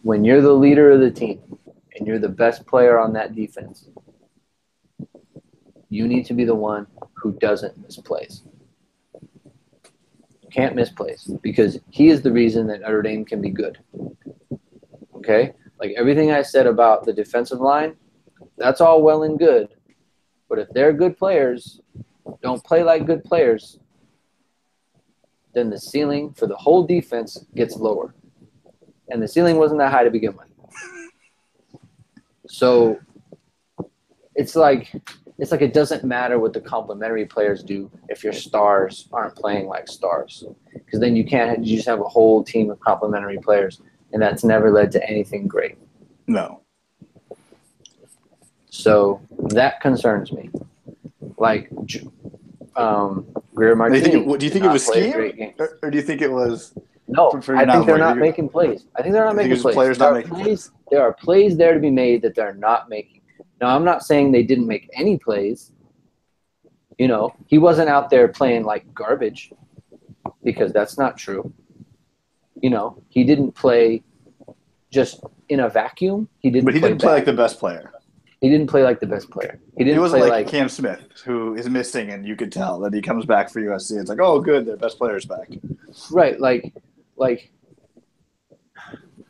When you're the leader of the team and you're the best player on that defense, you need to be the one who doesn't miss plays. You can't miss plays because he is the reason that Notre Dame can be good. Okay? Like everything I said about the defensive line, that's all well and good. But if they're good players, don't play like good players, then the ceiling for the whole defense gets lower. And the ceiling wasn't that high to begin with. So it's like it doesn't matter what the complementary players do if your stars aren't playing like stars. Because then you just have a whole team of complementary players, and that's never led to anything great. No. So that concerns me. Like Greer Martinez. Do you think it was scheme, or do you think it was? No, I think they're not making plays. I think they're not making plays. There are plays there to be made that they're not making. Now, I'm not saying they didn't make any plays. He wasn't out there playing like garbage because that's not true. He didn't play just in a vacuum. But he didn't play like the best player. He didn't play like the best player. He wasn't like Cam Smith, who is missing, and you could tell that he comes back for USC. It's like, oh, good, their best player's back. Right, like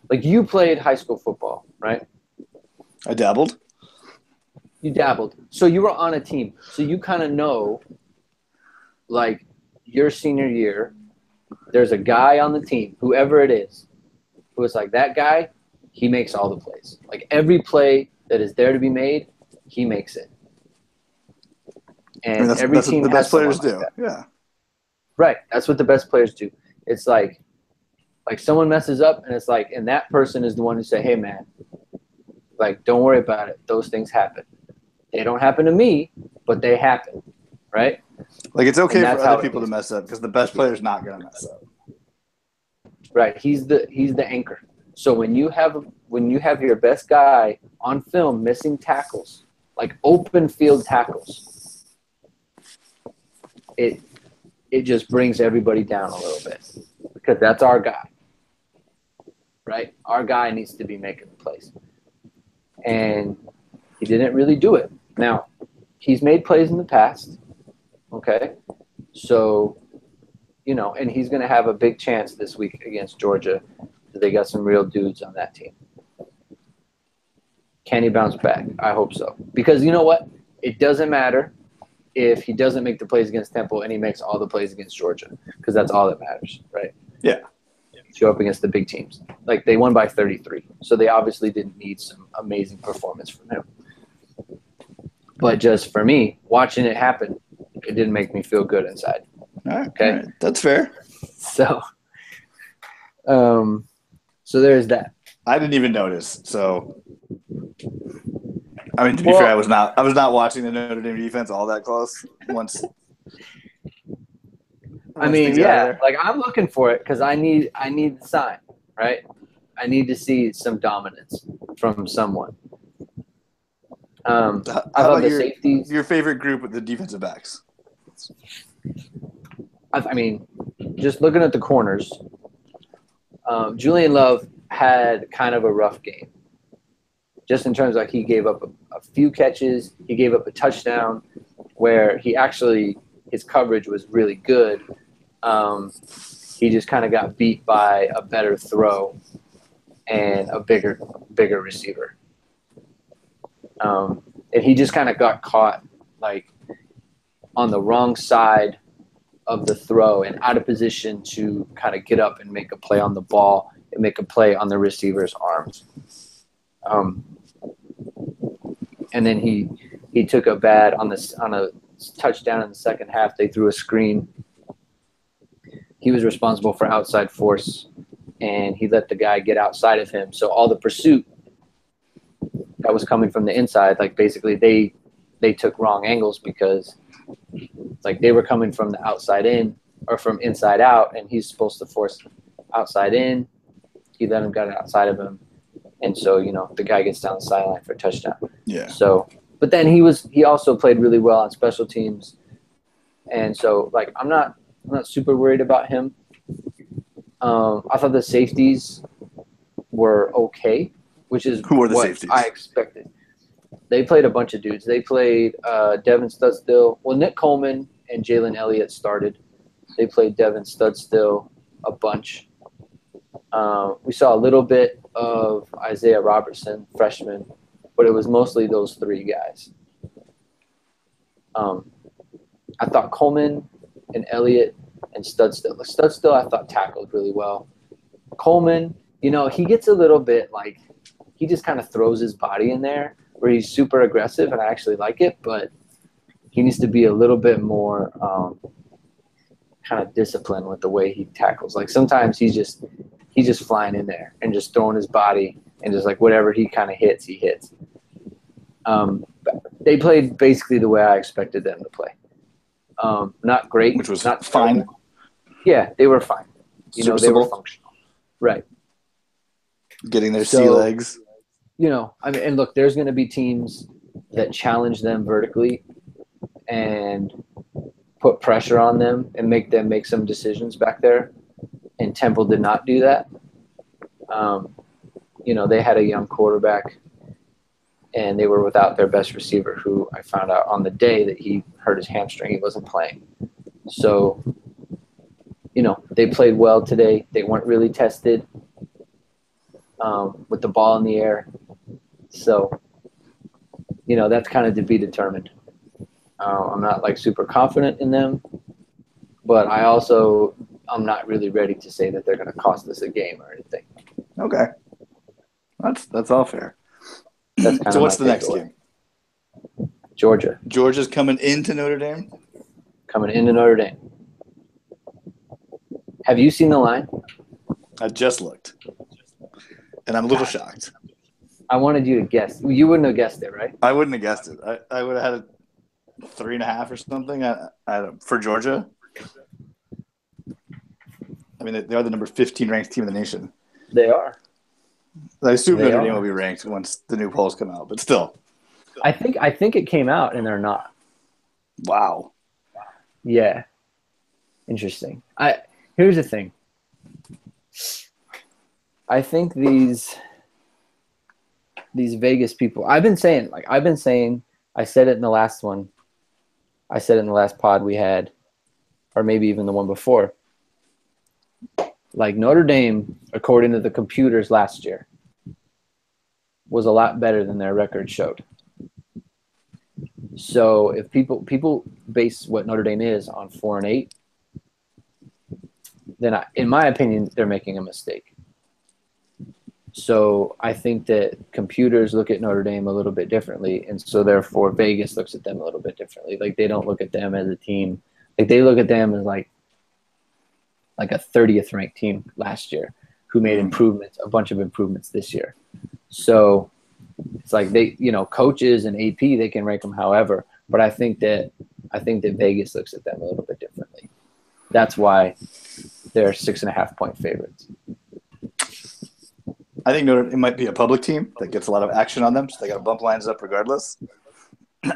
you played high school football, right? I dabbled. You dabbled. So you were on a team. So you kind of know, like, your senior year, there's a guy on the team, whoever it is, who is like, that guy, he makes all the plays. Like, every play that is there to be made, he makes it. And that's team what the best players like do. That. Yeah. Right. That's what the best players do. It's like someone messes up, and it's like, and that person is the one who say, hey, man, like, don't worry about it. Those things happen. They don't happen to me, but they happen, right? Like, it's okay for other people to mess up because the best player is not going to mess up. Right. He's the anchor. So when you have your best guy on film missing tackles, like open field tackles, it just brings everybody down a little bit because that's our guy, right? Our guy needs to be making the plays. And he didn't really do it. Now, he's made plays in the past, okay? So, and he's going to have a big chance this week against Georgia. They got some real dudes on that team. Can he bounce back? I hope so. Because you know what? It doesn't matter if he doesn't make the plays against Temple and he makes all the plays against Georgia, because that's all that matters, right? Yeah. Show up against the big teams. Like, they won by 33, so they obviously didn't need some amazing performance from him. But just for me, watching it happen, it didn't make me feel good inside. All right. Okay? All right. That's fair. So there's that. I didn't even notice. So, I mean, to be fair, I was not watching the Notre Dame defense all that close. Once I mean, yeah, like, I'm looking for it because I need the sign, right? I need to see some dominance from someone. How about safeties? Your favorite group with the defensive backs? I mean, just looking at the corners, Julian Love had kind of a rough game. just in terms of like he gave up a few catches, he gave up a touchdown where he actually his coverage was really good. He just kind of got beat by a better throw and a bigger receiver. And he just kind of got caught like on the wrong side of the throw and out of position to kind of get up and make a play on the ball and make a play on the receiver's arms. And then he took a bad on a touchdown in the second half. They threw a screen. He was responsible for outside force, and he let the guy get outside of him. So all the pursuit that was coming from the inside, like basically they took wrong angles because like they were coming from the outside in or from inside out, and he's supposed to force outside in. He let him get outside of him. And so, the guy gets down the sideline for a touchdown. Yeah. So, but then he also played really well on special teams. And so like, I'm not super worried about him. I thought the safeties were okay, which is who were the what safeties? I expected. They played a bunch of dudes. They played Devin Studstill. Well, Nick Coleman and Jalen Elliott started. They played Devin Studstill a bunch. We saw a little bit of Isaiah Robertson, freshman, but it was mostly those three guys. I thought Coleman and Elliott and Studstill. Studstill, I thought tackled really well. Coleman, he gets a little bit like he just kind of throws his body in there where he's super aggressive, and I actually like it, but he needs to be a little bit more kind of disciplined with the way he tackles. Like sometimes he's just flying in there and just throwing his body and just like whatever he kind of hits, he hits. They played basically the way I expected them to play. Not great. Which was not fine. terrible. Yeah, they were fine. They were functional. Right. Getting their sea legs. And look, there's going to be teams that challenge them vertically and put pressure on them and make them make some decisions back there. And Temple did not do that. They had a young quarterback, and they were without their best receiver, who I found out on the day that he hurt his hamstring. He wasn't playing. So, they played well today. They weren't really tested with the ball in the air. So, that's kind of to be determined. I'm not like super confident in them, but I'm not really ready to say that they're going to cost us a game or anything. Okay. That's all fair. That's so what's the next game? Georgia. Georgia's coming into Notre Dame? Coming into Notre Dame. Have you seen the line? I just looked. And I'm a little shocked. I wanted you to guess. You wouldn't have guessed it, right? I wouldn't have guessed it. I would have had a 3.5 or something for Georgia. I mean, they are the number 15 ranked team in the nation. They are. I assume Notre Dame will be ranked once the new polls come out, but still. I think it came out and they're not. Wow. Yeah. Interesting. Here's the thing. I think these Vegas people, I said it in the last one. I said it in the last pod we had, or maybe even the one before. Like Notre Dame, according to the computers last year, was a lot better than their record showed. So if people base what Notre Dame is on 4-8, then in my opinion, they're making a mistake. So I think that computers look at Notre Dame a little bit differently, and so therefore Vegas looks at them a little bit differently. Like they don't look at them as a team. Like they look at them as like a 30th ranked team last year who made improvements, a bunch of improvements this year. So it's like they, coaches and AP, they can rank them however, but I think that Vegas looks at them a little bit differently. That's why they're 6.5 point favorites. I think Notre Dame might be a public team that gets a lot of action on them, so they got to bump lines up regardless.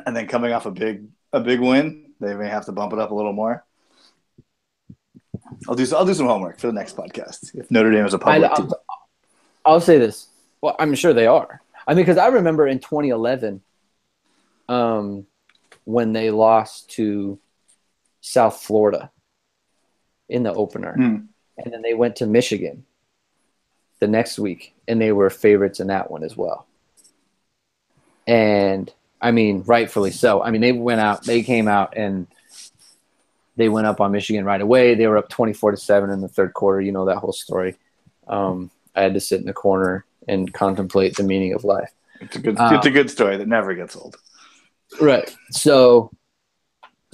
And then coming off a big win, they may have to bump it up a little more. I'll do some homework for the next podcast. If Notre Dame is a public team, I'll say this. Well, I'm sure they are. I mean, because I remember in 2011, when they lost to South Florida in the opener, and then they went to Michigan the next week, and they were favorites in that one as well. And I mean, rightfully so. I mean, they came out and they went up on Michigan right away. They were up 24-7 in the third quarter. You know that whole story. I had to sit in the corner and contemplate the meaning of life. It's a good story that never gets old. Right. So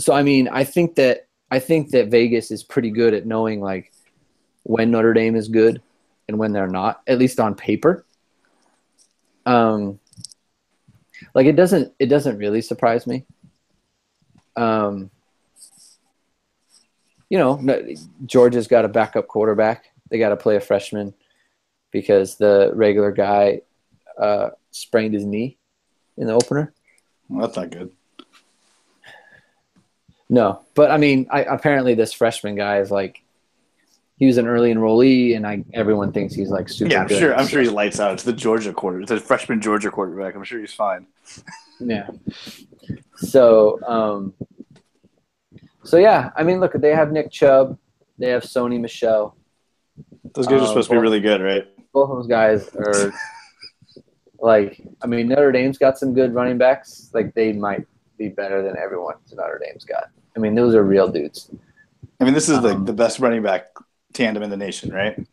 I mean, I think that Vegas is pretty good at knowing like when Notre Dame is good and when they're not, at least on paper. Like it doesn't really surprise me. You know, Georgia's got a backup quarterback. They got to play a freshman because the regular guy sprained his knee in the opener. Well, that's not good. No, but I mean, apparently this freshman guy is like, he was an early enrollee, and everyone thinks he's like super. Yeah, I'm good. sure. I'm sure he lights out. It's the freshman Georgia quarterback. I'm sure he's fine. Yeah. So yeah, I mean, look, they have Nick Chubb, they have Sony Michel. Those guys are supposed to be really good, right? Both of those guys are like, I mean, Notre Dame's got some good running backs. Like they might be better than everyone Notre Dame's got. I mean, those are real dudes. I mean, this is the best running back tandem in the nation, right?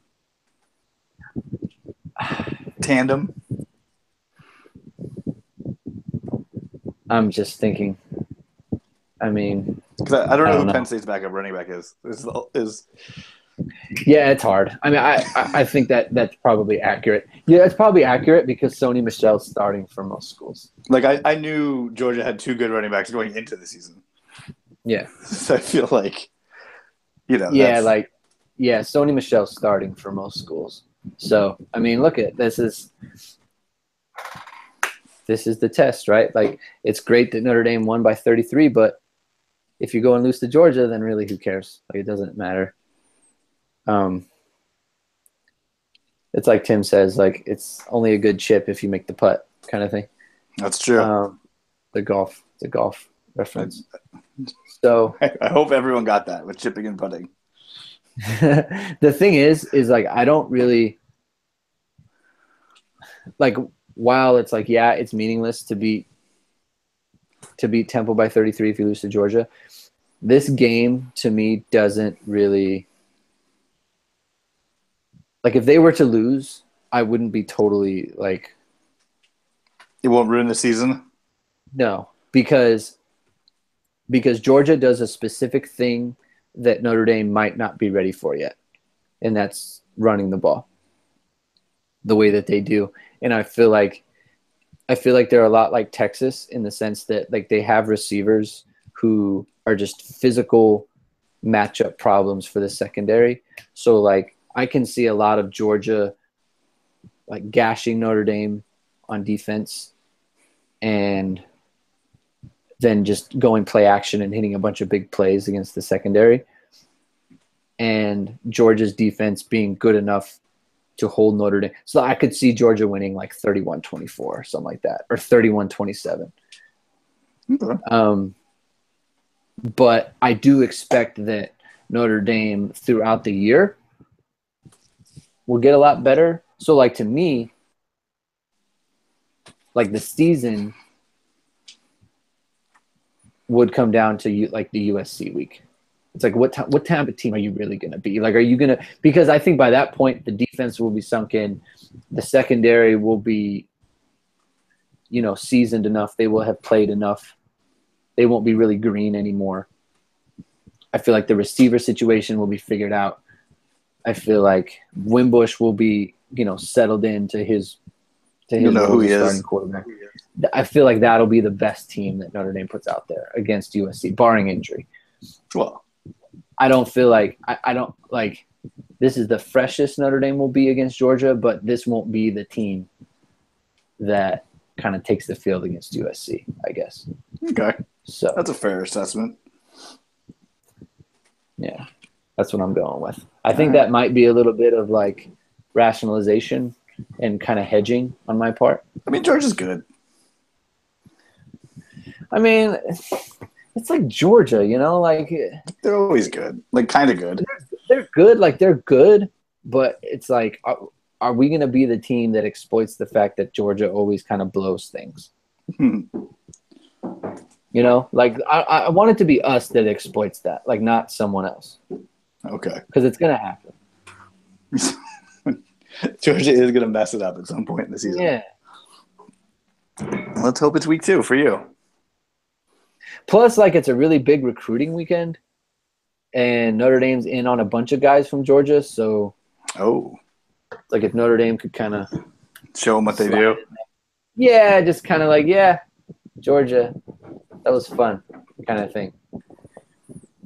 Tandem. I'm just thinking. I mean, because I don't know who Penn State's backup running back is. Yeah, it's hard. I mean, I think that's probably accurate. Yeah, it's probably accurate because Sony Michel's starting for most schools. Like I knew Georgia had two good running backs going into the season. Yeah. So I feel like, Yeah, Sony Michel's starting for most schools. So I mean, look at this is the test, right? Like it's great that Notre Dame won by 33, but if you go and lose to Georgia, then really who cares? Like it doesn't matter. It's like Tim says, like it's only a good chip if you make the putt, kind of thing. That's true. The golf reference. So I hope everyone got that with chipping and putting. The thing is like I don't really like. While it's like, yeah, it's meaningless to beat Temple by 33 if you lose to Georgia. This game to me doesn't really like. If they were to lose, I wouldn't be totally like. It won't ruin the season. No, because Georgia does a specific thing that Notre Dame might not be ready for yet, and that's running the ball the way that they do. And I feel like they're a lot like Texas in the sense that like they have receivers who are just physical matchup problems for the secondary. So like I can see a lot of Georgia like gashing Notre Dame on defense and then just going play action and hitting a bunch of big plays against the secondary. And Georgia's defense being good enough to hold Notre Dame. So I could see Georgia winning like 31-24 or something like that, or 31-27. Okay. But I do expect that Notre Dame throughout the year will get a lot better. So like to me, like the season would come down to like the USC week. It's like, what type of team are you really going to be? Like, are you going to – because I think by that point, the defense will be sunk in. The secondary will be, seasoned enough. They will have played enough. They won't be really green anymore. I feel like the receiver situation will be figured out. I feel like Wimbush will be, settled into his who he starting is. Quarterback. I feel like that'll be the best team that Notre Dame puts out there against USC, barring injury. Well, I don't feel like I don't like this is the freshest Notre Dame will be against Georgia, but this won't be the team that kind of takes the field against USC, I guess. Okay. So that's a fair assessment. Yeah, that's what I'm going with. I think that might be a little bit of like rationalization and kind of hedging on my part. I mean, Georgia's good. I mean, it's like Georgia, like They're always good, like kind of good. they're good, like they're good, but it's like, are we going to be the team that exploits the fact that Georgia always kind of blows things? Like I want it to be us that exploits that, like not someone else. Okay. Because it's going to happen. Georgia is going to mess it up at some point in the season. Yeah. Let's hope it's week 2 for you. Plus, like, it's a really big recruiting weekend, and Notre Dame's in on a bunch of guys from Georgia. So, like, if Notre Dame could kind of show them what they do. Yeah, just kind of like, yeah, Georgia, that was fun kind of thing.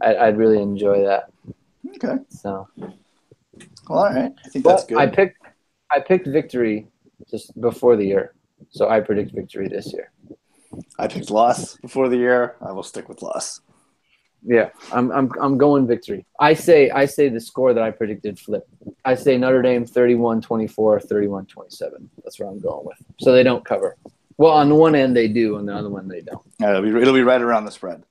I'd really enjoy that. Okay. So, well, all right. I think that's good. I picked victory just before the year, so I predict victory this year. I picked loss before the year. I will stick with loss. Yeah, I'm going victory. I say the score that I predicted flip. I say Notre Dame 31-24, 31-27. That's what I'm going with. So they don't cover. Well, on the one end they do, on the other one they don't. It'll be right around the spread.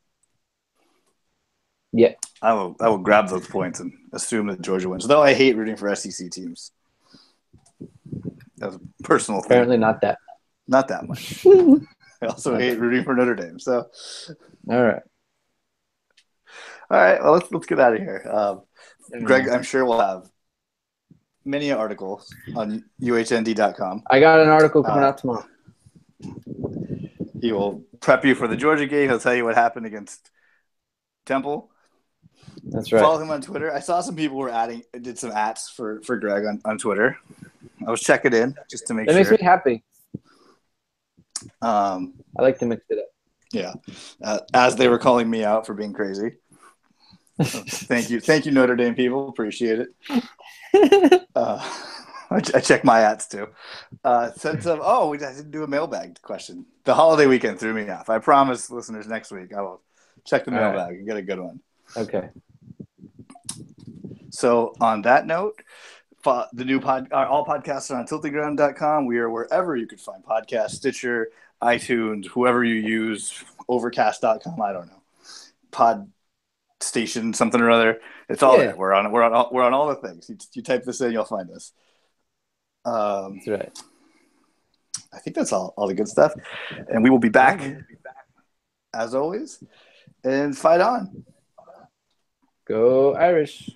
Yeah. I will grab those points and assume that Georgia wins. Though I hate rooting for SEC teams. That's a personal thing. Apparently not that. Not that much. I also hate rooting for Notre Dame. So, all right. Well, let's get out of here. Greg, I'm sure we'll have many articles on uhnd.com. I got an article coming out tomorrow. He will prep you for the Georgia game. He'll tell you what happened against Temple. That's right. Follow him on Twitter. I saw some people did some ats for Greg on Twitter. I was checking in just to make sure. That makes me happy. I like to mix it up. Yeah. As they were calling me out for being crazy. Thank you, Notre Dame people. Appreciate it. I check my ads too. Sense of we didn't do a mailbag question. The holiday weekend threw me off. I promise, listeners, next week I will check the mailbag and get a good one. Okay. So on that note, the new all podcasts are on tiltingground.com. We are wherever you could find podcasts: Stitcher, iTunes, whoever you use, Overcast.com. I don't know. Pod Station, something or other. It's all there. We're on all the things. You type this in, you'll find us. That's right. I think that's all the good stuff. And we will be back as always. And fight on. Go Irish.